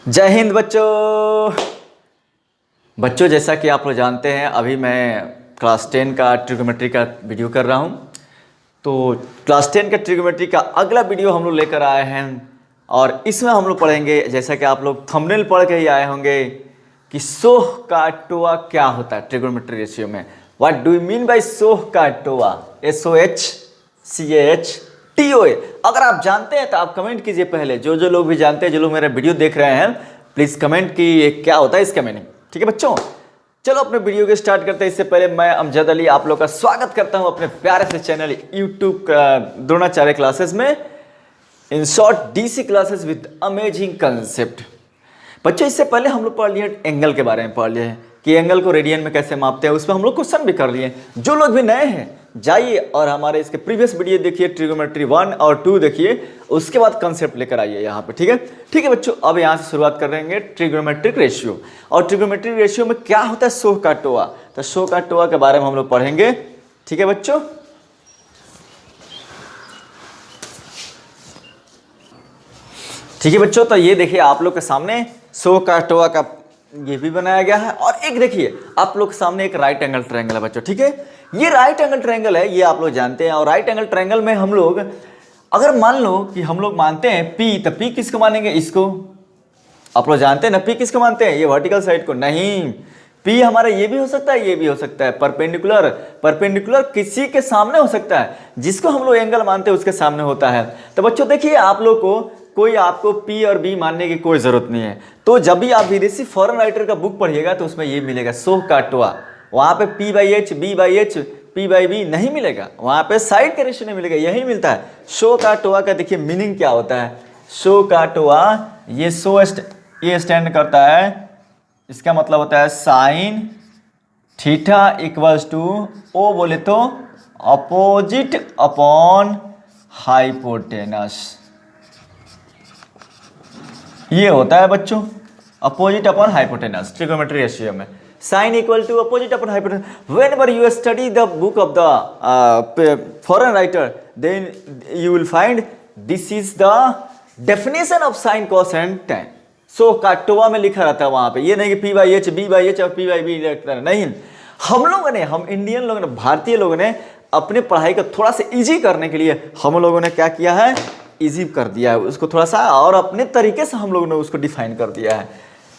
जय हिंद बच्चों। बच्चों जैसा कि आप लोग जानते हैं अभी मैं क्लास 10 का ट्रिग्नोमेट्री का वीडियो कर रहा हूं। तो क्लास 10 का ट्रिग्नोमेट्री का अगला वीडियो हम लोग लेकर आए हैं और इसमें हम लोग पढ़ेंगे, जैसा कि आप लोग थंबनेल पढ़ के ही आए होंगे, कि सोह का टोआ क्या होता है ट्रिग्नोमेट्री रेशियो में। What do you mean by सोह का टोआ? SOHCHTOA। अगर आप जानते हैं तो आप कमेंट कीजिए। पहले जो लोग भी जानते हैं, जो लोग मेरा वीडियो देख रहे हैं, प्लीज कमेंट की ये क्या होता है इसका मीनिंग। ठीक है बच्चों, चलो अपने वीडियो को स्टार्ट करते हैं। इससे पहले मैं अमजद अली आप लोग का स्वागत करता हूं अपने प्यारे से चैनल यूट्यूब द्रोणाचार्य क्लासेस में, in short DC classes with amazing concept. बच्चों इससे पहले हम लोग पढ़ लिए एंगल के बारे में, पढ़ लिए कि एंगल को रेडियन में कैसे मापते हैं, उसमें हम लोग क्वेश्चन भी कर लिए। जो लोग भी नए हैं जाइए और हमारे इसके प्रीवियस वीडियो देखिए, ट्रिग्नोमेट्री 1 और 2 देखिए, उसके बाद कंसेप्ट लेकर आइए यहाँ पे। ठीक है बच्चों, अब यहाँ से शुरुआत कर देंगे ट्रिग्नोमेट्रिक रेशियो। और ट्रिग्नोमेट्रिक रेशियो में क्या होता है? सोह का टोआ। तो सोह का टोआ के बारे में हम लोग पढ़ेंगे। ठीक है बच्चों, ठीक है बच्चों, तो ये देखिए आप लोग के सामने सोह का टोआ का ये भी बनाया गया है। और एक देखिए आप लोग के सामने एक राइट एंगल ट्रायंगल है बच्चों। ठीक है, ये राइट एंगल ट्रायंगल है, ये आप लोग जानते हैं। और राइट एंगल ट्रायंगल में हम लोग अगर मान लो कि हम लोग मानते हैं P, तो P किसको मानेंगे? इसको। आप लोग जानते हैं ना P किसको मानते हैं? ये वर्टिकल साइड को। नहीं, P हमारा ये भी हो सकता है, ये भी हो सकता है। परपेंडिकुलर किसी के सामने हो सकता है, जिसको हम लोग एंगल मानते हैं उसके सामने होता है। तो बच्चों देखिए आप लोग को कोई आपको P और B मानने की कोई जरूरत नहीं है। तो जब भी आप विदेशी फॉरेन राइटर का बुक पढ़िएगा तो उसमें ये मिलेगा सोह का टोआ। वहां पे P/H, B/H, P/B नहीं मिलेगा, वहां पे साइड का रेशियो नहीं मिलेगा, यही मिलता है। सोह का टोआ का देखिए मीनिंग क्या होता है। सोह का टोआ ये ये स्टैंड करता है, इसका मतलब होता है sine theta equals to O बोले तो अपोजिट अपॉन हाइपोटेनस। ये होता है बच्चों opposite upon hypotenuse trigonometry ratio में। Sine equal to opposite upon hypotenuse. Whenever you study the book of the foreign writer, then you will find this is the definition of sine cos and tan. SOH CAH TOA में लिखा रहता है वहां पे, ये नहीं कि P/H, B/H और P/B लिखता है। नहीं, हम लोगों ने, हम इंडियन लोगों ने, भारतीय लोगों ने अपने पढ़ाई को थोड़ा सा इजी करने के लिए हम लोगों ने क्या किया है? इजी कर दिया है उसको थोड़ा सा, और अपने तरीके से हम लोगों ने उसको डिफाइन कर दिया है।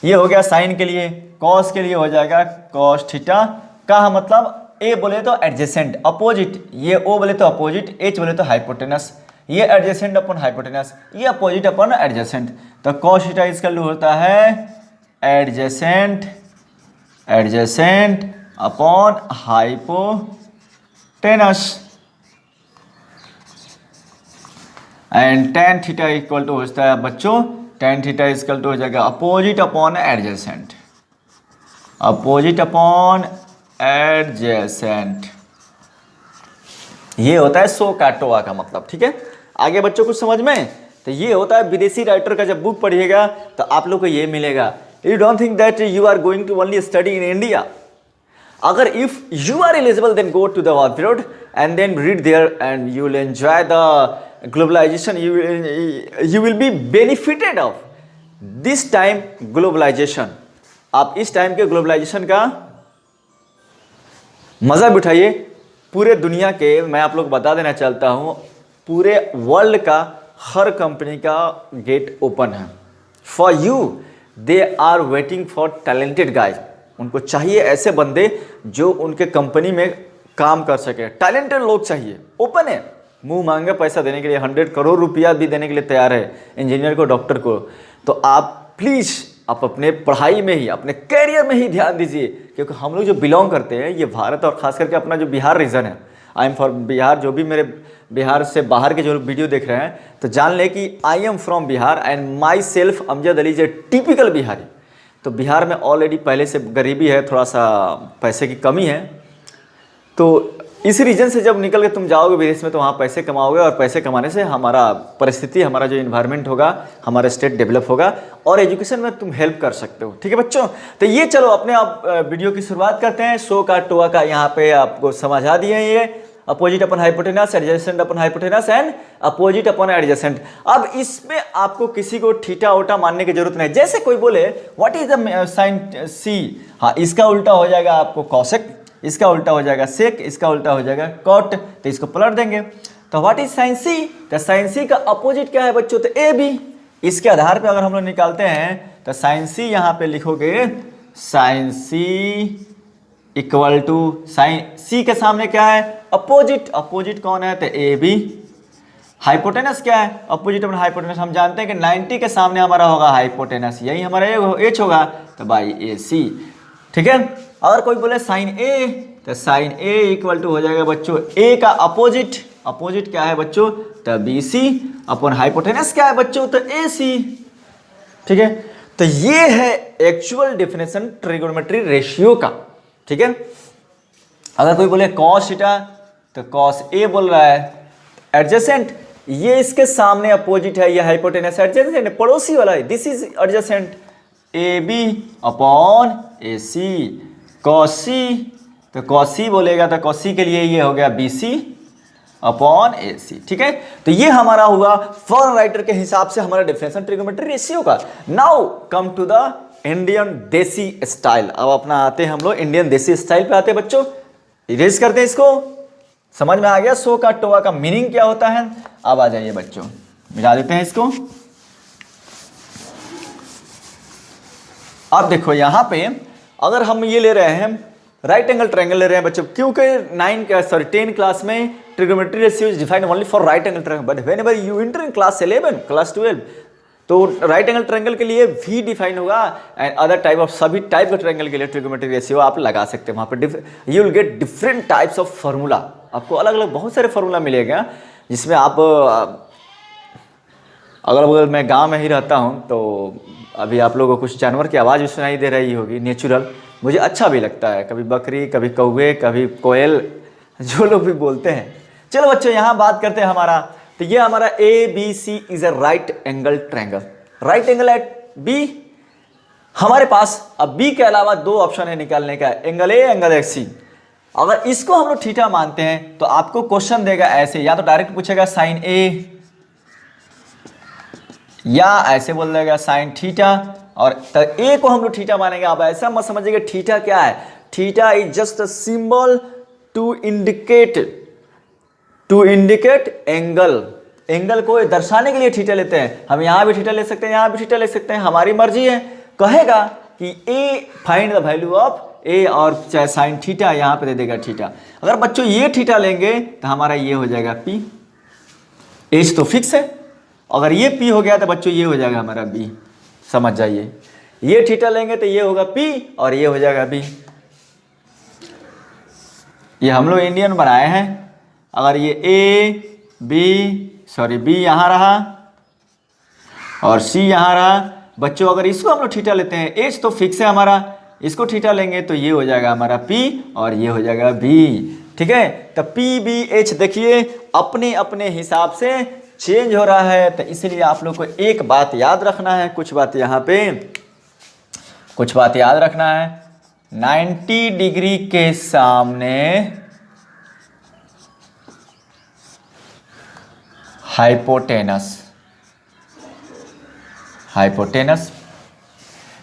ये हो गया साइन के लिए। कॉस के लिए हो जाएगा कॉस थीटा का मतलब A बोले तो एडजेसेंट, अपोजिट। ये O बोले तो अपोजिट, H बोले तो हाइपोटेनस। ये एडजेसेंट अपॉन हाइपोटेनस, ये अपोजिट अपॉन एडजेसेंट। तो कॉस थीटा इसका होता है adjacent upon hypotenuse. And tan theta equal to होता है बच्चों, टेन थीटा इक्वल टू हो जाएगा opposite upon adjacent, opposite upon adjacent. ये होता है सोह का टोआ का मतलब। ठीक है, आगे बच्चों कुछ समझ में? तो ये होता है विदेशी राइटर का जब बुक पढ़िएगा तो आप लोग को ये मिलेगा। You don't think that you are going to only study in India. अगर if you are eligible then go to the abroad and then read there and you will enjoy the globalization. You will be benefited of this time globalization. आप इस time के globalisation का मजा भी उठाइए। पूरे दुनिया के, मैं आप लोग बता देना चाहता हूं, पूरे वर्ल्ड का हर कंपनी का गेट ओपन है for you. They are waiting for talented guys. उनको चाहिए ऐसे बंदे जो उनके कंपनी में काम कर सके। टैलेंटेड लोग चाहिए, ओपन है, मुंह मांगे पैसा देने के लिए, 100 करोड़ रुपया भी देने के लिए तैयार है इंजीनियर को, डॉक्टर को। तो आप प्लीज़ आप अपने पढ़ाई में ही, अपने कैरियर में ही ध्यान दीजिए, क्योंकि हम लोग जो बिलोंग करते हैं ये भारत और खास करके अपना जो बिहार रीजन है, आई एम फ्रॉम बिहार। जो भी मेरे बिहार से बाहर के जो वीडियो देख रहे हैं तो जान ले कि I am from Bihar and my self Amjad Ali is a typical Bihari. तो बिहार में ऑलरेडी पहले से गरीबी है, थोड़ा सा पैसे की कमी है। तो इस रीजन से जब निकल के तुम जाओगे विदेश में तो वहाँ पैसे कमाओगे, और पैसे कमाने से हमारा परिस्थिति, हमारा जो इन्वायरमेंट होगा, हमारा स्टेट डेवलप होगा और एजुकेशन में तुम हेल्प कर सकते हो। ठीक है बच्चों, तो ये चलो अपने आप वीडियो की शुरुआत करते हैं। सोह का टोआ का यहाँ पे आपको समझा दिए ये। Opposite upon hypotenuse, adjacent upon hypotenuse and opposite upon adjacent. अब इसमें आपको किसी को थीटा ओटा मानने की जरूरत नहीं। जैसे कोई बोले व्हाट इज द साइन सी, हाँ इसका उल्टा हो जाएगा आपको कॉसेक, इसका उल्टा हो जाएगा सेक, इसका उल्टा हो जाएगा कॉट, तो इसको पलट देंगे। तो व्हाट इज साइन सी, तो साइन सी का अपोजिट क्या है बच्चों, तो ए बी। इसके आधार पे अगर हम लोग निकालते हैं तो साइन सी यहाँ पे लिखोगे sine C equal to sine C के सामने क्या है अपोजिट, अपोजिट कौन है तो ए बी। हाइपोटेनस क्या है अपोजिट अपन हाइपोटेनस, हम जानते हैं कि 90 के सामने हमारा होगा हाइपोटेनस, यही हमारा एच होगा तो बाई ए सी। ठीक है, अगर कोई बोले साइन ए तो साइन ए इक्वल टू हो जाएगा बच्चों ए का अपोजिट, अपोजिट क्या है बच्चों तो बी सी, अपन हाइपोटेनस क्या है बच्चों तो ए सी। ठीक है, तो ये है एक्चुअल डेफिनेशन ट्रिगोनोमेट्री रेशियो का। ठीक है, अगर कोई बोले कॉस थीटा तो कॉस ए बोल रहा है, एडजेसेंट ये इसके सामने अपोजिट है, ये हाइपोटेनस एडजेसेंट पड़ोसी वाला है, this is adjacent A B upon A C. Cos C तो कॉसी बोलेगा तो कॉसी के लिए ये हो गया बी सी अपॉन ए सी। ठीक है, तो ये हमारा हुआ फॉरेन राइटर के हिसाब से हमारा डेफिनेशन ट्रिगोनोमेट्री रेशियो का। Now come to the Indian desi style. अब अपना आते हैं हम लोग इंडियन देसी स्टाइल पे आते हैं बच्चों, इरेज करते हैं इसको। समझ में आ गया सो का टोआ का मीनिंग क्या होता है। अब आ जाइए बच्चों मिला देते हैं इसको। अब देखो यहां पे अगर हम ये ले रहे हैं राइट एंगल ट्रायंगल ले रहे हैं बच्चों, क्योंकि 10 क्लास में trigonometry ratio is defined only for right angle triangle, but whenever you enter in class 11 class 12 तो राइट एंगल ट्रायंगल के लिए भी डिफाइन होगा एंड अदर टाइप ऑफ सभी टाइप के ट्रायंगल के लिए ट्रिगोनोमेट्री रेशियो आप लगा सकते हैं। वहाँ पे you will get different types of formula, आपको अलग अलग बहुत सारे फार्मूला मिलेगा जिसमें आप अगर बगल मैं गांव में ही रहता हूं तो अभी आप लोगों को कुछ जानवर की आवाज़ भी सुनाई दे रही होगी नेचुरल, मुझे अच्छा भी लगता है, कभी बकरी कभी कौवे कभी कोयल जो लोग भी बोलते हैं। चलो बच्चों यहाँ बात करते हैं हमारा, तो ये हमारा A B C is a right angle triangle, right angle at B. हमारे पास अब बी के अलावा दो ऑप्शन है निकालने का, एंगल ए एंगल एक्स सी। अगर इसको हम लोग थीटा मानते हैं तो आपको क्वेश्चन देगा ऐसे, या तो डायरेक्ट पूछेगा साइन ए या ऐसे बोल देगा साइन थीटा, और ए को हम लोग थीटा मानेंगे। आप ऐसा मत समझिएगा थीटा क्या है, theta is just a symbol to indicate angle, angle को दर्शाने के लिए थीटा लेते हैं। हम यहां भी थीटा ले सकते हैं, यहां भी थीटा ले सकते हैं, हमारी मर्जी है। कहेगा कि ए फाइंड द वैल्यू ऑफ ए और चाहे साइन थीटा यहां पे दे देगा थीटा। अगर बच्चों ये थीटा लेंगे तो हमारा ये हो जाएगा पी, एच तो फिक्स है, अगर ये पी हो गया तो बच्चों ये हो जाएगा हमारा बी, समझ जाइए। ये थीटा लेंगे तो ये होगा पी और ये हो जाएगा बी। ये हम लोग इंडियन बनाए हैं। अगर ये ए बी सॉरी बी यहां रहा और सी यहां रहा बच्चों, अगर इसको हम लोग थीटा लेते हैं, एच तो फिक्स है हमारा, इसको थीटा लेंगे तो ये हो जाएगा हमारा पी और ये हो जाएगा बी। ठीक है, तो पी बी एच देखिए अपने अपने हिसाब से चेंज हो रहा है, तो इसलिए आप लोग को एक बात याद रखना है, कुछ बात यहाँ पे कुछ बात याद रखना है। 90 डिग्री के सामने हाइपोटेनस, हाइपोटेनस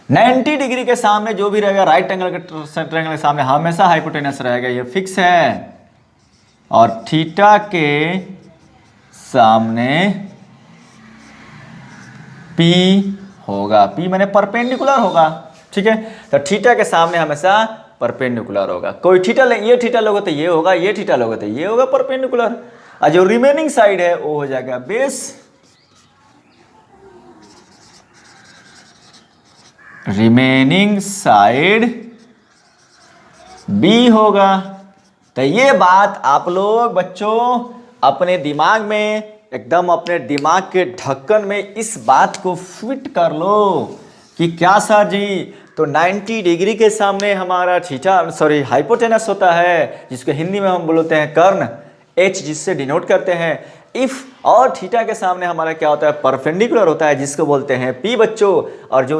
90 डिग्री के सामने जो भी रहेगा राइट एंगल के ट्रायंगल के सामने हमेशा हाइपोटेनस रहेगा, ये फिक्स है। और थीटा के सामने P होगा, P माने परपेंडिकुलर होगा। ठीक है, तो थीटा के सामने हमेशा परपेंडिकुलर होगा। कोई थीटा ये थीटा लोगे तो ये होगा, ये थीटा लोगे तो ये होगा परपेंडिकुलर, और जो रिमेनिंग साइड है वो हो जाएगा बेस। रिमेनिंग साइड बी होगा। तो ये बात आप लोग बच्चों अपने दिमाग में एकदम अपने दिमाग के ढक्कन में इस बात को फिट कर लो कि क्या सर जी, तो 90 डिग्री के सामने हमारा थीटा सॉरी हाइपोटेनस होता है, जिसको हिंदी में हम बोलते हैं कर्ण, एच जिससे डिनोट करते हैं इफ, और थीटा के सामने हमारा क्या होता है परपेंडिकुलर होता है जिसको बोलते हैं पी बच्चों, और जो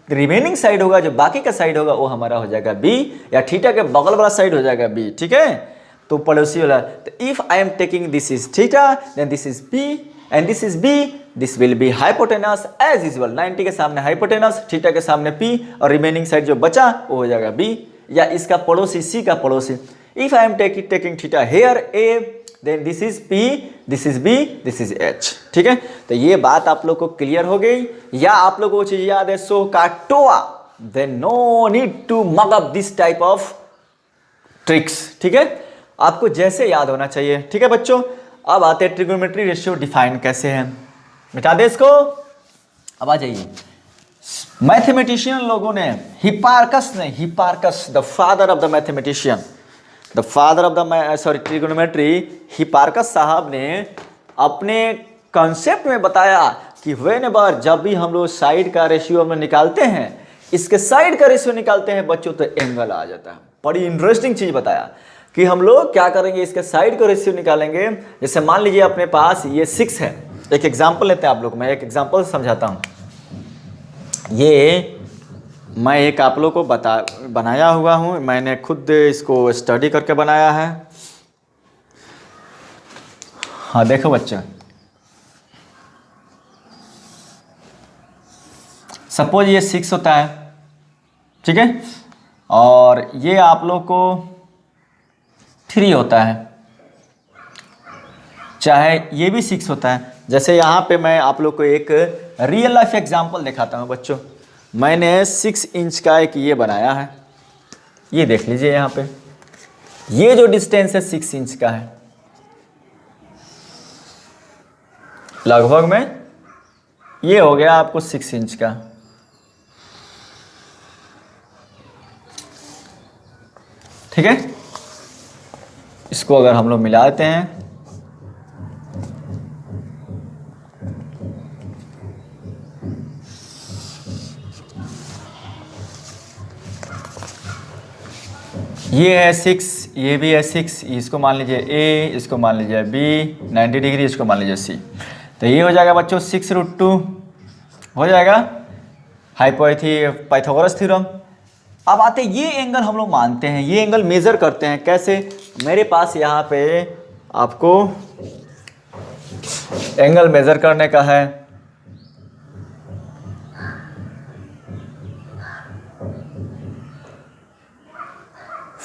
रिमेनिंग साइड होगा जो बाकी का साइड होगा वो हमारा हो जाएगा बी, या थीटा के बगल वाला साइड हो जाएगा बी। ठीक है, तो पड़ोसी वाला, तो if I am taking this is theta then this is P and this is B, this will be hypotenuse as usual. 90 के सामने हाइपोटेनस, थीटा के सामने पी और रिमेनिंग साइड जो बचा वो हो जाएगा बी, या इसका पड़ोसी सी का पड़ोसी। If I am taking theta here A then this is P, this is B, this is H. ठीक है, तो ये बात आप लोग को क्लियर हो गई, या आप लोग को चीज याद है SOHCAHTOA, then no need to mug up this type of tricks. ठीक है, आपको जैसे याद होना चाहिए। ठीक है बच्चों, अब आते हैं ट्रिगोनोमेट्री रेशियो डिफाइन कैसे है। मिटा दे इसको, अब आ जाइए। मैथमेटिशियन लोगों ने, Hipparchus the father of the mathematician, the father of the trigonometry, Hipparchus साहब ने अपने कॉन्सेप्ट में बताया कि व्हेनेवर, जब भी हम लोग साइड का रेशियो हम निकालते हैं, इसके साइड का रेशियो निकालते हैं बच्चों, तो एंगल आ जाता है। बड़ी इंटरेस्टिंग चीज बताया कि हम लोग क्या करेंगे, इसके साइड का रेशियो निकालेंगे। जैसे मान लीजिए अपने पास ये 6 है, एक एग्जांपल लेते हैं आप लोग, मैं एक एग्जांपल समझाता हूँ। ये मैं एक आप लोग को बनाया हुआ हूँ, मैंने खुद इसको स्टडी करके बनाया है। हाँ देखो बच्चा, सपोज ये 6 होता है, ठीक है, और ये आप लोग को 3 होता है, चाहे ये भी 6 होता है। जैसे यहाँ पे मैं आप लोग को एक रियल लाइफ एग्जांपल दिखाता हूँ बच्चों। मैंने 6 इंच का एक ये बनाया है, ये देख लीजिए यहाँ पे, ये जो डिस्टेंस है 6 इंच का है, लगभग में ये हो गया आपको 6 इंच का। ठीक है, इसको अगर हम लोग मिला देते हैं, ये है 6, ये भी है 6, इसको मान लीजिए A, इसको मान लीजिए B 90 डिग्री, इसको मान लीजिए C। तो ये हो जाएगा बच्चों 6√2 हो जाएगा पाइथागोरस थ्योरम। अब आते ये एंगल हम लोग मानते हैं, ये एंगल मेजर करते हैं कैसे। मेरे पास यहाँ पे आपको एंगल मेजर करने का है,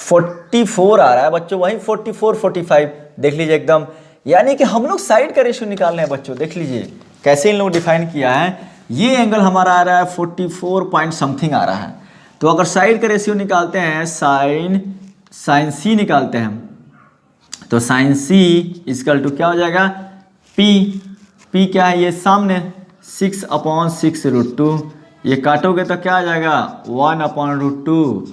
(44) आ रहा है बच्चों, वही 44, 45 देख लीजिए एकदम। यानी कि हम लोग साइड का रेशियो निकाल रहे हैं बच्चों, देख लीजिए कैसे इन लोग डिफाइन किया है। ये एंगल हमारा आ रहा है 44 पॉइंट समथिंग आ रहा है। तो अगर साइड का रेशियो निकालते हैं, साइन सी निकालते हैं, तो साइन सी इक्वल टू क्या हो जाएगा, पी क्या है, ये सामने 6/6√2, ये काटोगे तो क्या आ जाएगा 1/√2,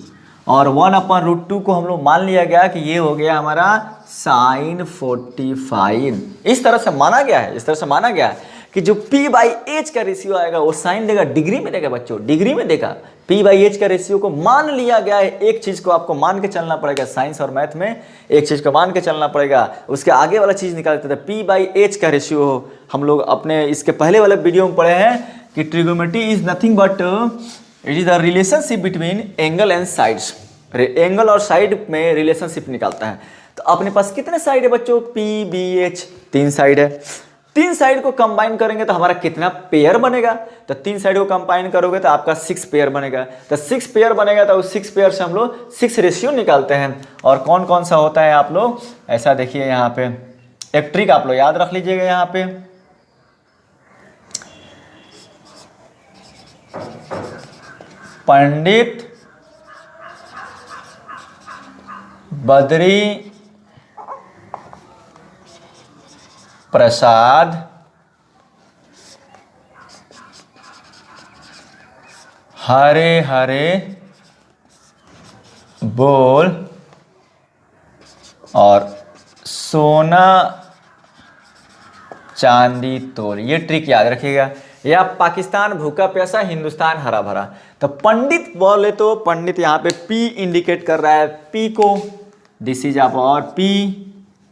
और 1/√2 को हम लोग मान लिया गया कि ये हो गया हमारा sin 45। इस तरह से माना गया है, इस तरह से माना गया है कि जो P/H का रेशियो आएगा वो साइन देगा, डिग्री में देगा बच्चों, डिग्री में देगा। P/H का रेशियो को मान लिया गया है। एक चीज को आपको मान के चलना पड़ेगा, साइंस और मैथ में एक चीज को मान के चलना पड़ेगा, उसके आगे वाला चीज निकाल देते थे। P/H का रेशियो हम लोग अपने इसके पहले वाले वीडियो में पढ़े हैं कि trigonometry is nothing but it is the relationship between angle and sides. Angle और साइड में रिलेशनशिप निकालता है। तो अपने पास कितने साइड है बच्चों, P/B/H 3 साइड है। 3 साइड को कंबाइन करेंगे तो हमारा कितना पेयर बनेगा, तो 3 साइड को कंबाइन करोगे तो आपका 6 पेयर बनेगा। तो 6 पेयर बनेगा तो उस 6 पेयर से हम लोग 6 रेशियो निकालते हैं। और कौन कौन सा होता है आप लोग ऐसा देखिए, यहाँ पे एक ट्रिक आप लोग याद रख लीजिएगा। यहाँ पे पंडित बद्री प्रसाद हरे हरे बोल और सोना चांदी तोल। ये ट्रिक याद रखिएगा। या पाकिस्तान भूखा प्यासा, हिंदुस्तान हरा भरा। तो पंडित बोले तो पंडित यहाँ पे P इंडिकेट कर रहा है, P को दिस इज और P,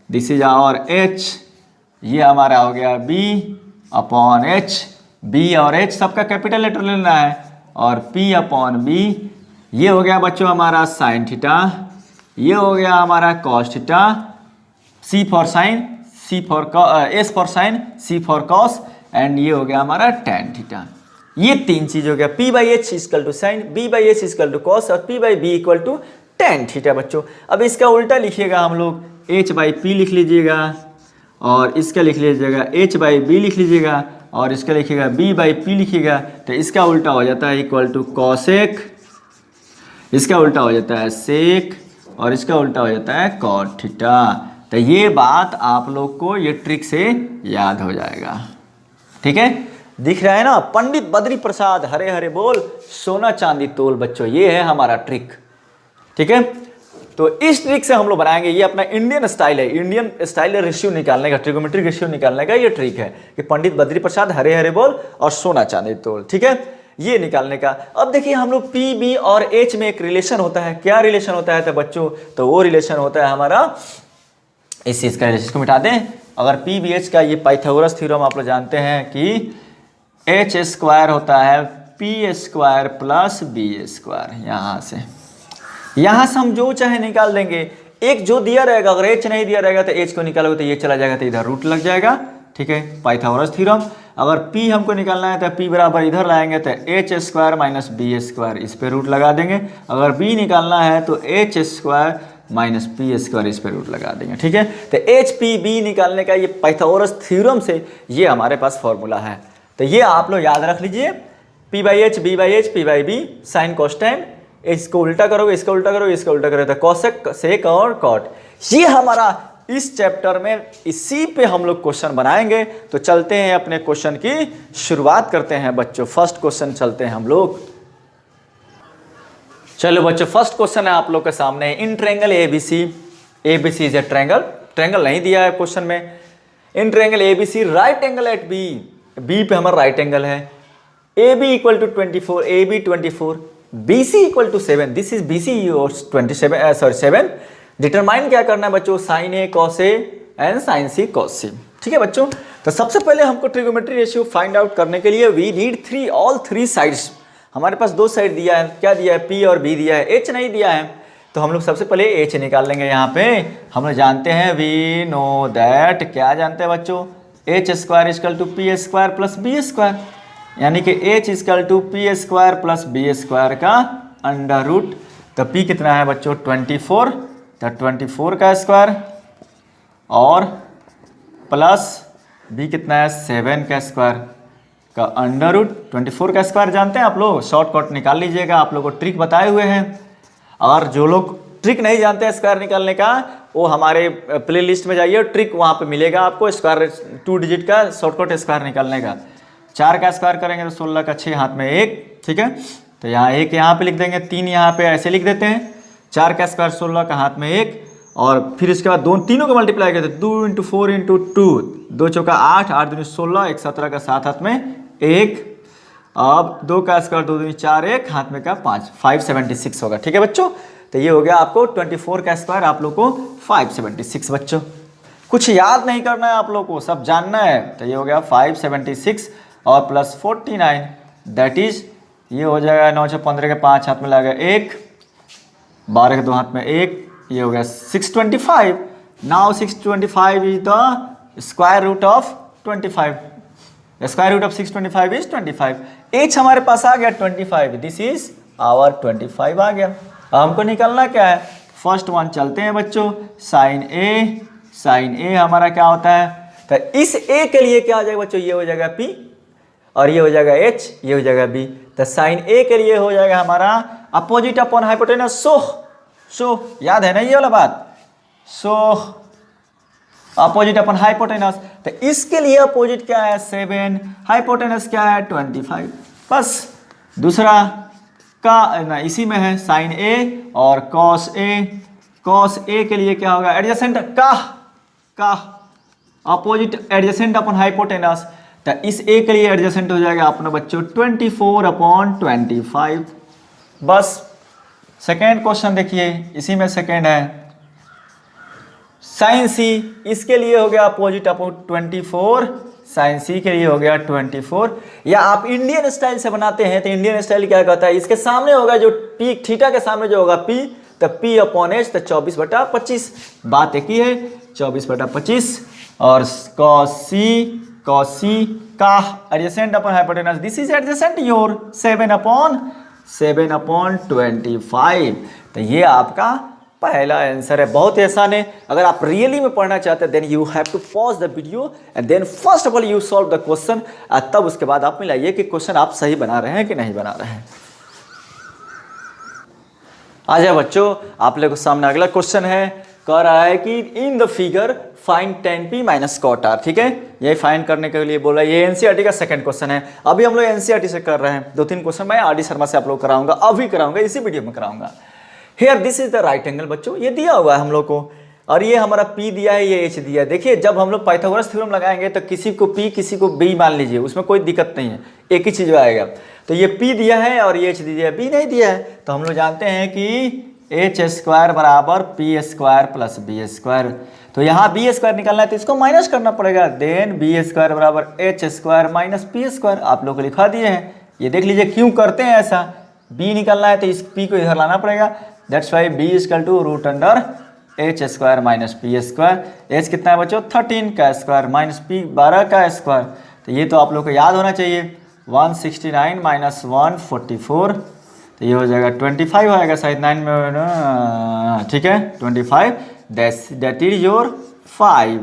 दिस इज और H, ये हमारा हो गया B/H। B और H सबका कैपिटल लेटर लेना है, और P/B ये हो गया बच्चों हमारा साइन थीटा, ये हो गया हमारा cos theta, C for sine, S for sine, C for cos, and ये हो गया हमारा tan थीटा। ये तीन चीज हो गया, P by H equal to sine, B by H equal to cos और P by B equal to tan theta बच्चों। अब इसका उल्टा लिखिएगा हम लोग, H बाई पी लिख लीजिएगा और इसका लिख लीजिएगा H बाई बी लिख लीजिएगा और इसका लिखिएगा B बाई पी लिखिएगा, तो इसका उल्टा हो जाता है इक्वल टू कॉसेक, इसका उल्टा हो जाता है सेक और इसका उल्टा हो जाता है कॉट थीटा। तो ये बात आप लोग को ये ट्रिक से याद हो जाएगा, ठीक है। दिख रहा है ना, पंडित बद्री प्रसाद हरे हरे बोल, सोना चांदी तोल बच्चों, ये है हमारा ट्रिक, ठीक है। तो इस ट्रिक से हम लोग बनाएंगे, ये अपना इंडियन स्टाइल है, इंडियन स्टाइल रेशियो निकालने का, ट्रिगोमेट्रिक रेशियो निकालने का ये ट्रिक है कि पंडित बद्री प्रसाद हरे हरे बोल और सोना चांदी तोल, ठीक है, ये निकालने का। अब देखिए हम लोग P, B और H में एक रिलेशन होता है, क्या रिलेशन होता है तो बच्चों, तो वो रिलेशन होता है हमारा, इस चीज का रिलेशन को मिटा दें। अगर P, B, H का ये पाइथागोरस थ्योरम आप लोग जानते हैं कि H स्क्वायर होता है P square plus B square, यहाँ से हम जो चाहे निकाल देंगे। एक जो दिया रहेगा, अगर H नहीं दिया रहेगा तो H को निकालोगे तो ये चला जाएगा तो इधर रूट लग जाएगा, ठीक है, पाइथागोरस थ्योरम। अगर P हमको निकालना है तो P बराबर इधर लाएंगे तो H square minus B square, इस पे रूट लगा देंगे। अगर B निकालना है तो H square minus P square, इस पर रूट लगा देंगे, ठीक है। तो एच पी बी निकालने का ये पाइथागोरस थ्योरम से ये हमारे पास फॉर्मूला है, तो ये आप लोग याद रख लीजिए, P by H, B by H, P by B, sine cos tan, इसको उल्टा करोगे, इसका उल्टा करोगे, इसका उल्टा करोगे तो कॉसेक, सेक और कॉट। ये हमारा इस चैप्टर में इसी पे हम लोग क्वेश्चन बनाएंगे। तो चलते हैं अपने क्वेश्चन की शुरुआत करते हैं बच्चों। फर्स्ट क्वेश्चन चलते हैं हम लोग। चलो बच्चों, फर्स्ट क्वेश्चन है आप लोग के सामने, in triangle ABC, ABC is a triangle, triangle नहीं दिया है क्वेश्चन में। In triangle ABC right angle at B, B पे हमारा राइट एंगल है, A B equal to 24, A B 24, B C equal to 7, this is B C और 27 sorry 7। Determine क्या करना है बच्चों, sine A cos A and sine C cos C, ठीक है बच्चों। तो सबसे पहले हमको ट्रिगोमेट्री रेशियो फाइंड आउट करने के लिए we need all three sides. हमारे पास दो साइड दिया है, क्या दिया है, P और B दिया है, H नहीं दिया है। तो हम लोग सबसे पहले H निकाल लेंगे। यहाँ पे हम लोग जानते हैं, वी नो दैट, क्या जानते हैं बच्चों, H square equal to P square plus B square, यानी कि H equal to P square plus B square का अंडर रूट। तो P कितना है बच्चों 24, तो 24 का स्क्वायर और प्लस B कितना है 7 का स्क्वायर का अंडर रूट। 24 का स्क्वायर जानते हैं आप लोग, शॉर्टकट निकाल लीजिएगा, आप लोगों को ट्रिक बताए हुए हैं। और जो लोग ट्रिक नहीं जानते हैं स्क्वायर निकालने का, वो हमारे प्ले लिस्ट में जाइए, ट्रिक वहाँ पे मिलेगा आपको, स्क्वायर 2 डिजिट का शॉर्टकट स्क्वायर निकालने का। 4 का स्क्वायर करेंगे तो 16 का 6 हाथ में 1, ठीक है। तो यहाँ 1 यहाँ पे लिख देंगे, 3 यहाँ पे ऐसे लिख देते हैं। 4 का स्क्वायर 16 का हाथ में 1, और फिर इसके बाद तीनों को मल्टीप्लाई करते, 2 इंटू 4 इंटू 2, 2 चौका 8, 8 दूनी 16, 1 17 का 7 हाथ में 1, अब 2 का स्क्वायर 2 दूनी 4, 1 हाथ में का 5, 576 होगा, ठीक है बच्चों। तो ये हो गया आपको 24 का स्क्वायर, आप लोग को 576 बच्चों। कुछ याद नहीं करना है आप लोग को, सब जानना है। तो ये हो गया 576 और प्लस 49, दैट इज ये हो जाएगा 9 से 15 के 5 हाथ में लगेगा 1, 12 के 2 हाथ में 1, ये हो गया 625। Now 625 is the square root of 25, square root of 625 is 25। H हमारे पास आ गया 25, दिस इज आवर 25 आ गया। अब हमको निकालना क्या है, फर्स्ट वन चलते हैं बच्चों, साइन ए, साइन ए हमारा क्या होता है, तो इस ए के लिए क्या हो जाएगा बच्चों, ये हो जाएगा P और ये हो जाएगा H, ये हो जाएगा B। तो साइन ए के लिए हो जाएगा हमारा अपोजिट अपॉन हाइपोटेनस, सो याद है ना ये वाला बात, सो अपोजिट अपॉन हाइपोटेनस। तो इसके लिए अपोजिट क्या है 7, हाइपोटेनस क्या है 25। बस दूसरा का ना इसी में है साइन ए और कॉस ए, कॉस ए के लिए क्या होगा एडजेसेंट का अपोजिट एडजेसेंट अपॉन हाइपोटेनस। तो इस ए के लिए एडजेसेंट हो जाएगा अपना बच्चों 24 अपॉन 25। बस सेकेंड क्वेश्चन देखिए, इसी में सेकेंड है साइन सी, इसके लिए हो गया अपोजिट अपॉन 24, साइन सी के लिए हो गया 24। या आप इंडियन स्टाइल से बनाते हैं तो इंडियन स्टाइल क्या कहता है, इसके सामने होगा जो पी, थीटा के सामने जो होगा P, तो P अपॉन H, तो 24/25। बात एक ही है, 24/25 और cos c का adjacent upon hypotenuse, this is adjacent your 7/25। तो ये आपका पहला आंसर है। बहुत ही आसान है। अगर आप रियली में पढ़ना चाहते हैं then you have to pause the video and then first of all you solve the question, तब उसके बाद आप मिलाइए कि क्वेश्चन आप सही बना रहे हैं कि नहीं बना रहे हैं। आ जाए बच्चों, आप लोगों के सामने अगला क्वेश्चन है, कह रहा है कि in the figure find tan p minus cot r। ठीक है, ये फाइंड करने के लिए बोला। ये एनसीईआरटी का सेकंड क्वेश्चन है। अभी हम लोग एनसीईआरटी से कर रहे हैं। 2-3 क्वेश्चन मैं आर डी शर्मा से आप लोग कराऊंगा, अभी कराऊंगा, इसी वीडियो में कराऊंगा। Here this is the right angle बच्चों, ये दिया हुआ है हम लोग को, और ये हमारा p दिया है, ये h दिया है। देखिए जब हम लोग पाइथागोरस थ्योरम लगाएंगे तो किसी को p किसी को b मान लीजिए, उसमें कोई दिक्कत नहीं है, एक ही चीज आएगा। तो ये p दिया है और ये h दिया है, b नहीं दिया है। तो हम लोग जानते हैं कि h² बराबर p² प्लस b²। तो यहाँ b² निकालना है तो इसको माइनस करना पड़ेगा, देन b² बराबर h² माइनस p²। आप लोग को लिखा दिए हैं, ये देख लीजिए क्यों करते हैं ऐसा। b निकालना है तो इस p को इधर लाना पड़ेगा, that's why b = h² minus p²। h कितना है बच्चों 13 का स्क्वायर माइनस p 12 का स्क्वायर। तो ये तो आप लोग को याद होना चाहिए। 169 माइनस 144, तो ये हो जाएगा 25 आएगा शायद 9 में, ठीक है 25, that is your 5।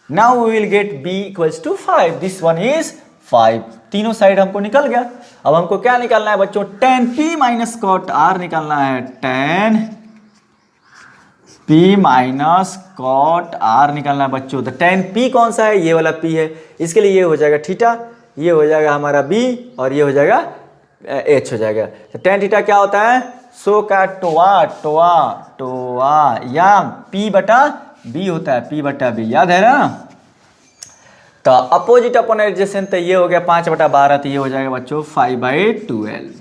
Now we will get b equals to 5, this one is 5। तीनों साइड हमको निकल गया। अब हमको क्या निकालना है बच्चों, tan p minus cot r निकालना है, tan p minus cot r निकालना है बच्चों। तो tan p कौन सा है, ये वाला p है, इसके लिए ये हो जाएगा थीटा, ये हो जाएगा हमारा b और ये हो जाएगा h हो जाएगा। तो tan थीटा क्या होता है, सो का टोआ या p बटा b होता है, p बटा b, याद है ना। तो अपोजिट अपन एडजेसेंट, तो ये हो गया 5/12, तो ये हो जाएगा बच्चों 5/12।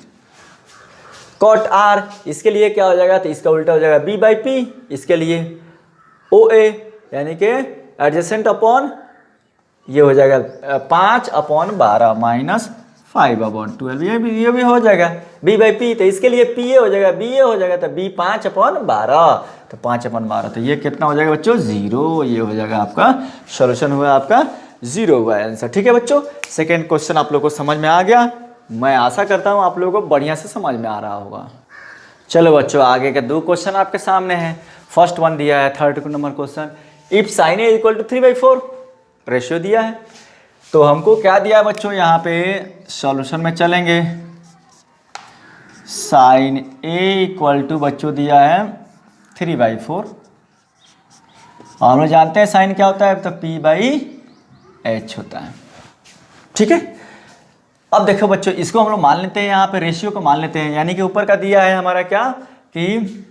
cot r इसके लिए क्या हो जाएगा, तो इसका उल्टा हो जाएगा b/p, इसके लिए OA यानी कि एडजेसेंट अपॉन ये हो जाएगा 5/12 माइनस 5/12, ये भी हो जाएगा b/p। तो इसके लिए pa हो जाएगा, ba हो जाएगा, तो b 5/12, तो 5/12, तो ये कितना हो जाएगा बच्चों 0। ये हो जाएगा आपका सॉल्यूशन हुआ, आपका 0 हुआ आंसर। ठीक है बच्चों, सेकेंड क्वेश्चन आप लोगों को समझ में आ गया। मैं आशा करता हूँ आप लोगों को बढ़िया से समझ में आ रहा होगा। चलो बच्चों, आगे के 2 क्वेश्चन आपके सामने हैं। फर्स्ट वन दिया है 3rd number question, if sin a = 3/4, ratio दिया है। तो हमको क्या दिया है बच्चों, यहाँ पे सॉल्यूशन में चलेंगे। sin a = बच्चों दिया है 3/4, और हम लोग जानते हैं साइन क्या होता है, तो p/h होता है। ठीक है, अब देखो बच्चों, इसको हम लोग मान लेते हैं, यहाँ पे रेशियो को मान लेते हैं, यानी कि ऊपर का दिया है हमारा क्या कि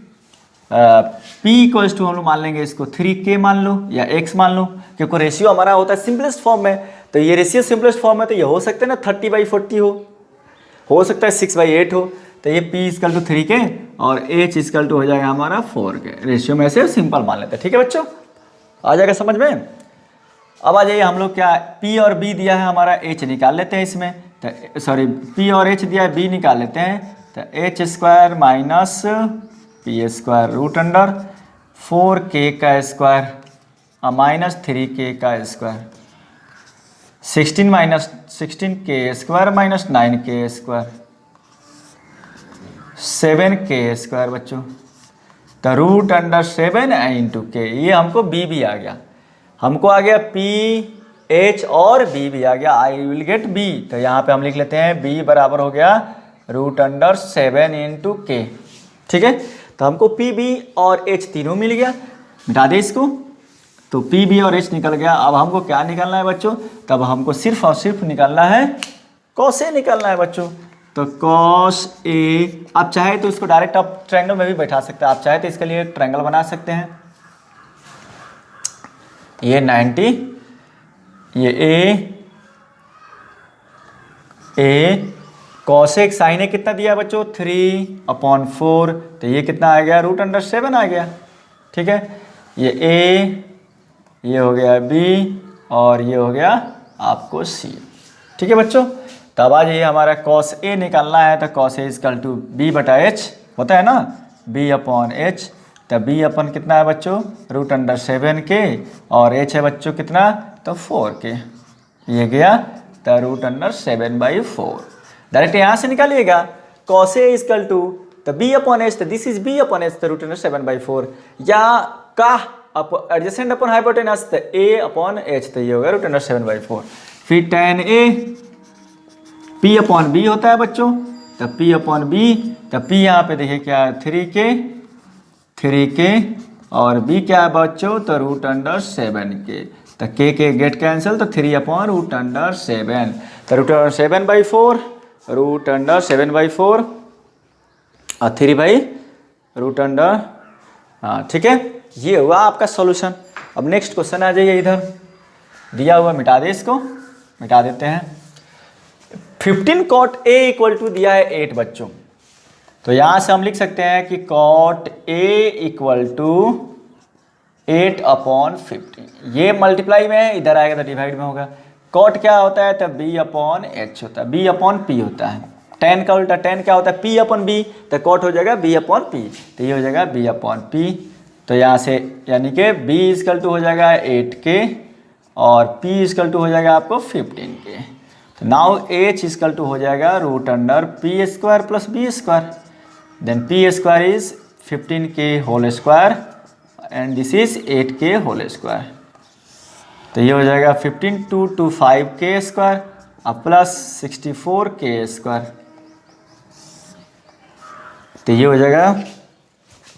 p = हम लोग मान लेंगे इसको 3k मान लो या x मान लो, क्योंकि रेशियो हमारा होता है सिंपलेस्ट फॉर्म में। तो ये रेशियो सिंपलेस्ट फॉर्म में, तो ये हो सकता है ना 30/40 हो सकता है 6/8 हो। तो ये p = 3k और h = हो जाएगा हमारा 4k। रेशियो में से सिंपल मान लेते हैं। ठीक है बच्चों, आ जाएगा समझ में। अब आ जाइए, हम लोग क्या p और b दिया है हमारा, h निकाल लेते हैं इसमें। तो सॉरी, p और h दिया है, b निकाल लेते हैं। तो h² माइनस p² √4k का स्क्वायर माइनस 3k का square, 16 minus 16k² minus 9k², 7k² बच्चों। तो √7 × k, ये हमको b भी आ गया, हमको आ गया p, h और b भी आ गया, आई विल गेट b। तो यहाँ पे हम लिख लेते हैं b बराबर हो गया √7 × k। ठीक है, तो हमको p, b और h तीनों मिल गया, मिटा दे इसको। तो p, b और h निकल गया। अब हमको क्या निकालना है बच्चों, तब हमको सिर्फ और सिर्फ निकालना है cos a निकालना है बच्चों। तो cos a, आप चाहे तो इसको डायरेक्ट आप ट्रायंगल में भी बैठा सकते हैं, आप चाहे तो इसके लिए ट्रायंगल बना सकते हैं। ये 90, ये a cos a sin a कितना दिया बच्चों 3/4, तो ये कितना आ गया √7 आ गया। ठीक है, ये a, ये हो गया b और ये हो गया आपको c। ठीक है बच्चों, तब आज ये हमारा cos a निकालना है, तो cos a = b/h होता है ना, b/h। तो बी अपन कितना है बच्चों, √7 और एच है बच्चों कितना, तो 4 ये गया तो √7/4। डायरेक्ट यहाँ से निकालिएगा cos A इक्वल टू तो बी अपॉन एच, तो this is B upon H, तो √7/4 या का एडजेसेंट अपॉन हाइपोटेनस तो ए अपॉन एच, तो ये होगा √7/4। फिर tan A P upon B होता है बच्चों, तो P अपॉन बी, तो P यहाँ पे देखिए क्या है 3K और B क्या है बच्चों, तो √7 तो K गेट कैंसिल, तो 3/√7 तो √7/4 √7/4 और 3/√, हाँ ठीक है, ये हुआ आपका सॉल्यूशन। अब नेक्स्ट क्वेश्चन आ जाइए, इधर दिया हुआ मिटा दे, इसको मिटा देते हैं। 15 cot A इक्वल टू दिया है 8 बच्चों, तो यहाँ से हम लिख सकते हैं कि cot A इक्वल टू 8/15, ये मल्टीप्लाई में है, इधर आएगा तो डिवाइड में होगा। cot क्या होता है, तो B/H होता है, B/P होता है। tan का उल्टा tan क्या होता है, P/B, तो cot हो जाएगा B/P, तो ये हो जाएगा B/P। तो यहाँ से यानी कि B इक्वल टू हो जाएगा 8K और P इक्वल टू हो जाएगा आपको 15K। तो नाउ H इक्वल टू हो जाएगा √P² + B², then P² is 15K whole square and this is 8K whole square. तो ये हो जाएगा 15/2 5K² और प्लस 64K², तो ये हो जाएगा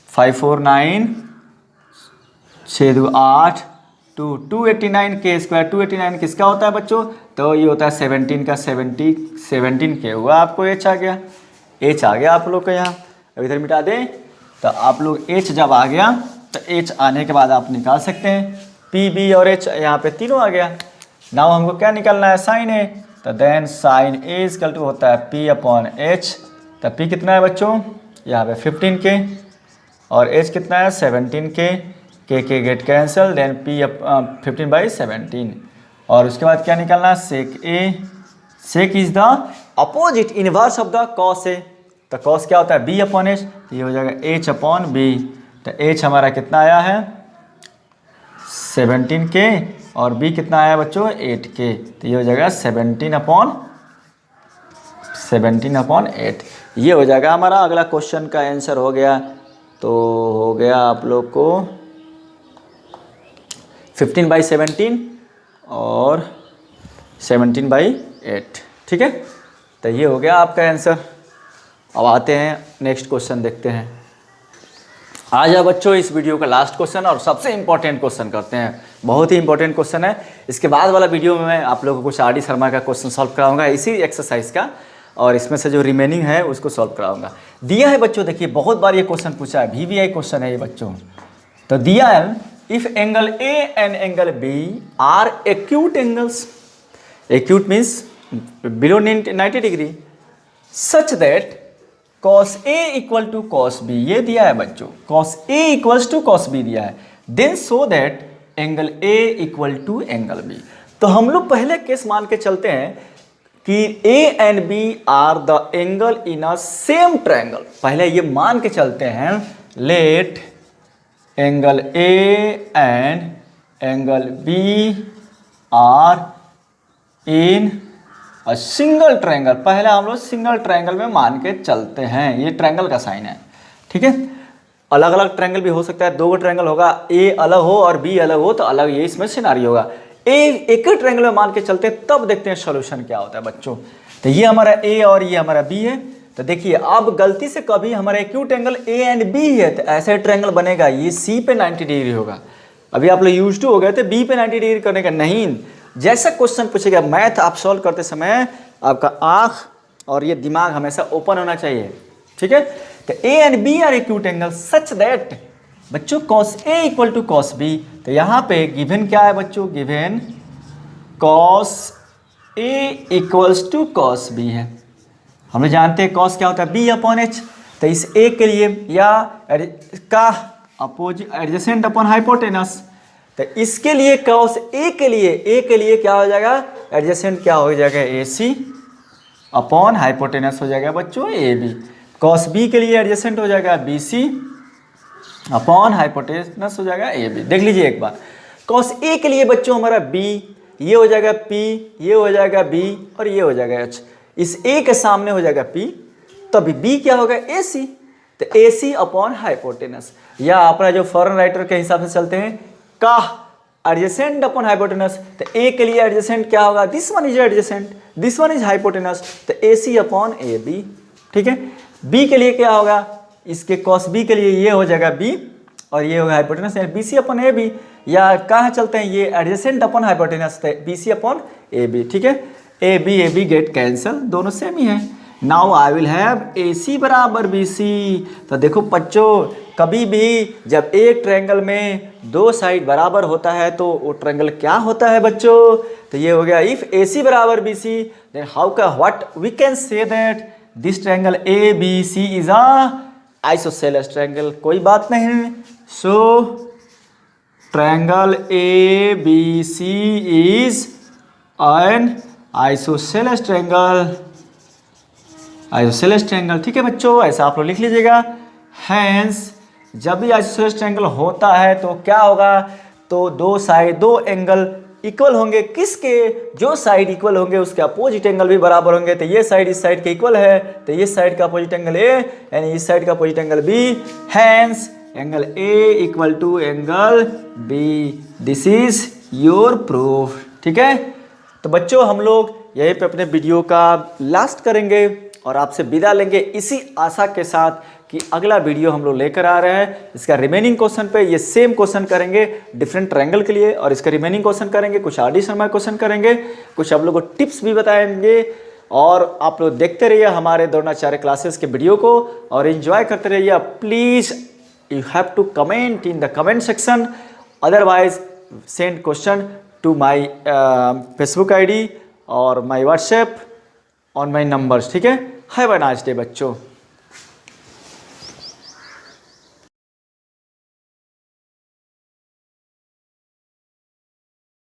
549 6 2 8 289K²। 289 किसका होता है बच्चों, तो ये होता है 17 का 17K हुआ, आपको H आ गया, H आ गया आप लोग का यहाँ। अब इधर मिटा दें, तो आप लोग H जब आ गया तो H आने के बाद आप निकाल सकते हैं P B और H, यहाँ पे तीनों आ गया। नाउ हमको क्या निकालना है, साइन A, तो then sine A equal to होता है P/H, तो P कितना है बच्चों, यहाँ पे 15K और H कितना है 17K, K get cancel, then P 15/17 और उसके बाद क्या निकालना है, sec A, sec is the opposite inverse of the cos A, तो cos क्या होता है B/H, ये हो जाएगा H/B, तो H हमारा कितना आया है 17K और B कितना आया बच्चों 8K, तो ये हो जाएगा 17/8, ये हो जाएगा हमारा अगला क्वेश्चन का आंसर हो गया। तो हो गया आप लोग को 15/17 और 17/8, ठीक है, तो ये हो गया आपका आंसर। अब आते हैं नेक्स्ट क्वेश्चन देखते हैं। आ जाओ बच्चों, इस वीडियो का लास्ट क्वेश्चन और सबसे इंपॉर्टेंट क्वेश्चन करते हैं, बहुत ही इंपॉर्टेंट क्वेश्चन है। इसके बाद वाला वीडियो में मैं आप लोगों को कुछ RD शर्मा का क्वेश्चन सॉल्व कराऊंगा इसी एक्सरसाइज का, और इसमें से जो रिमेनिंग है उसको सॉल्व कराऊंगा। दिया है बच्चों, देखिए बहुत बार ये क्वेश्चन पूछा है, VVI क्वेश्चन है ये बच्चों। तो दिया है if angle A and angle B are acute angles, acute means below 90 degree, such that cos A equal to cos B, ये दिया है बच्चों, cos A equals to cos B दिया है, then so that angle A equal to angle B। तो हम लोग पहले केस मान के चलते हैं कि A and B are the angle in a same triangle, पहले ये मान के चलते हैं, let angle A and angle B are in single triangle, पहले हम लोग सिंगल ट्रायंगल में मान के चलते हैं, ये ट्रायंगल का साइन है, ठीक है। अलग अलग ट्रायंगल भी हो सकता है, 2 ट्रायंगल होगा, A अलग हो और B अलग हो तो अलग, ये इसमें सिनारी होगा। एक ही ट्रायंगल में मान के चलते हैं, तब देखते हैं सॉल्यूशन क्या होता है बच्चों। तो ये हमारा A और ये हमारा B है, तो देखिए अब गलती से कभी हमारा acute angle A and B है तो ऐसे ट्रायंगल बनेगा, ये C पे 90 डिग्री होगा। अभी आप लोग यूज्ड टू हो गए थे B पे 90 डिग्री करने का, नहीं, जैसा क्वेश्चन पूछेगा मैथ आप सॉल्व करते समय आपका आँख और ये दिमाग हमेशा ओपन होना चाहिए, ठीक है। तो A and B are acute angle such that बच्चों cos A equal to cos B, तो यहाँ पे गिवन क्या है बच्चों, given cos A equals to cos B है। हम लोग जानते हैं cos क्या होता है B/H, तो इस A के लिए या का अपोजिट एडजेसेंट अपॉन हाइपोटेनस, तो इसके लिए cos A के लिए क्या हो जाएगा, एडजेसेंट क्या हो जाएगा AC अपॉन हाइपोटेनस हो जाएगा बच्चों AB। cos B के लिए एडजेसेंट हो जाएगा BC अपॉन हाइपोटेनस हो जाएगा ए बी। देख लीजिए एक बार, कॉस ए के लिए बच्चों हमारा बी, ये हो जाएगा पी, ये हो जाएगा बी और ये हो जाएगा एच। इस ए के सामने हो जाएगा पी, तभी बी क्या होगा ए सी, तो ए सी अपॉन हाइपोटेनस, या अपना जो फॉरेन राइटर के हिसाब से चलते हैं का एडजेसेंट अपॉन हाइपोटेनस, तो ए के लिए एडजेसेंट क्या होगा, this one is adjacent, this one is hypotenuse, तो ए सी अपॉन ए बी। ठीक है, बी के लिए क्या होगा, इसके कॉस बी के लिए ये हो जाएगा बी और ये होगा hypotenuse, B C upon A B, या कहाँ चलते हैं ये adjacent upon hypotenuse, B C upon A B. ठीक है, ए बी गेट कैंसल, दोनों सेम ही है। Now I will have A C बराबर बी सी। तो देखो बच्चों, कभी भी जब एक ट्रायंगल में दो साइड बराबर होता है तो वो ट्रायंगल क्या होता है बच्चों, तो ये हो गया इफ ए सी बराबर बी सी, देन हाउ का what we can say that this triangle A B C is a isosceles triangle. कोई बात नहीं, so triangle A B C is an isosceles triangle, isosceles triangle. ठीक है बच्चों, ऐसा आप लोग लिख लीजिएगा। हैंस जब भी आइसोसेलेस ट्रायंगल होता है तो क्या होगा, तो दो साइड, दो एंगल इक्वल होंगे, किसके, जो साइड इक्वल होंगे उसके अपोजिट एंगल भी बराबर होंगे। तो ये साइड इस साइड के इक्वल है, तो ये साइड का अपोजिट एंगल ए यानी इस साइड का opposite angle B, hence angle A equal to angle B. This is your proof. ठीक है, तो बच्चों हम लोग यहीं पे अपने वीडियो का लास्ट करेंगे और आपसे विदा लेंगे इसी आशा के साथ कि अगला वीडियो हम लोग लेकर आ रहे हैं। इसका रिमेनिंग क्वेश्चन पे ये सेम क्वेश्चन करेंगे डिफरेंट ट्रायंगल के लिए, और इसका रिमेनिंग क्वेश्चन करेंगे, कुछ आर डी शर्मा क्वेश्चन करेंगे, कुछ आप लोगों को टिप्स भी बताएंगे। और आप लोग देखते रहिए हमारे द्रोणाचार्य क्लासेस के वीडियो को और एंजॉय करते रहिए। Please you have to comment in the comment section, otherwise send question to my Facebook ID or my WhatsApp on my numbers. ठीक है, हैव अ नाइस डे बच्चों।